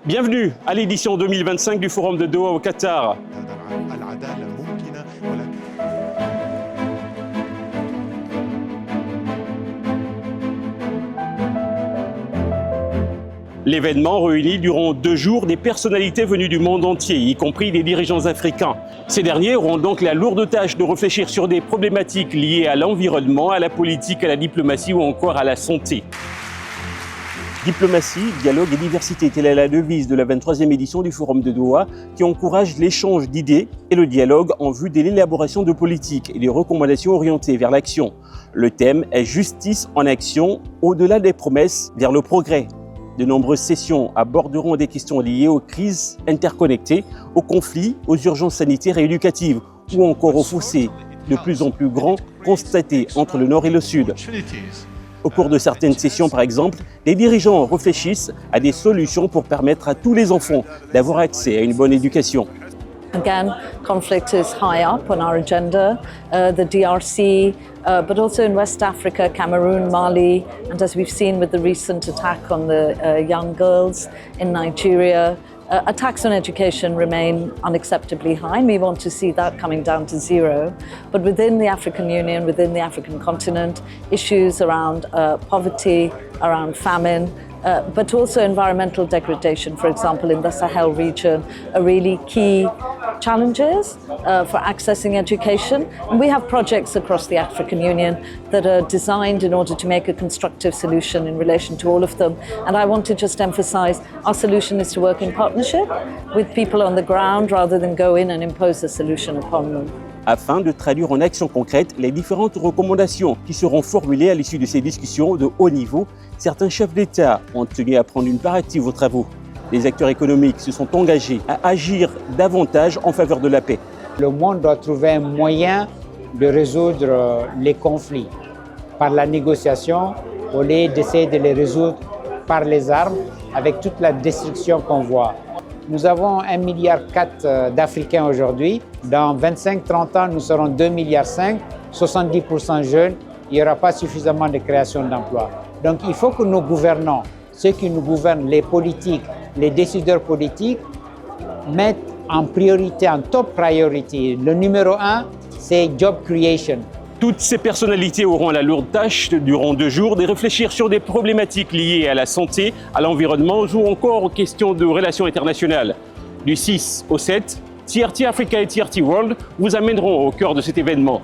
Bienvenue à l'édition 2025 du Forum de Doha au Qatar. L'événement réunit durant 2 jours des personnalités venues du monde entier, y compris des dirigeants africains. Ces derniers auront donc la lourde tâche de réfléchir sur des problématiques liées à l'environnement, à la politique, à la diplomatie ou encore à la santé. Diplomatie, dialogue et diversité, telle est la devise de la 23e édition du Forum de Doha qui encourage l'échange d'idées et le dialogue en vue de l'élaboration de politiques et des recommandations orientées vers l'action. Le thème est justice en action, au-delà des promesses, vers le progrès. De nombreuses sessions aborderont des questions liées aux crises interconnectées, aux conflits, aux urgences sanitaires et éducatives, ou encore aux fossés de plus en plus grands constatés entre le Nord et le Sud. Au cours de certaines sessions, par exemple, les dirigeants réfléchissent à des solutions pour permettre à tous les enfants d'avoir accès à une bonne éducation. Again, conflict is high up on our agenda, the DRC, but also in West Africa, Cameroon, Mali, and as we've seen with the recent attack on the young girls in Nigeria, attacks on education remain unacceptably high, and we want to see that coming down to zero. But within the African Union, within the African continent, issues around poverty, around famine, but also environmental degradation, for example, in the Sahel region, are really key challenges for accessing education. And we have projects across the African Union that are designed in order to make a constructive solution in relation to all of them. And I want to just emphasize our solution is to work in partnership with people on the ground rather than go in and impose a solution upon them. Afin de traduire en actions concrètes les différentes recommandations qui seront formulées à l'issue de ces discussions de haut niveau, certains chefs d'État ont tenu à prendre une part active aux travaux. Les acteurs économiques se sont engagés à agir davantage en faveur de la paix. Le monde doit trouver un moyen de résoudre les conflits par la négociation au lieu d'essayer de les résoudre par les armes avec toute la destruction qu'on voit. Nous avons 1,4 milliard d'Africains aujourd'hui. Dans 25-30 ans, nous serons 2,5 milliards, 70% jeunes. Il n'y aura pas suffisamment de création d'emplois. Donc il faut que nos gouvernants, ceux qui nous gouvernent, les politiques, les décideurs politiques, mettent en priorité, en top priority. Le numéro 1, c'est job creation. Toutes ces personnalités auront la lourde tâche, durant 2 jours, de réfléchir sur des problématiques liées à la santé, à l'environnement ou encore aux questions de relations internationales. Du 6 au 7, TRT Africa et TRT World vous amèneront au cœur de cet événement.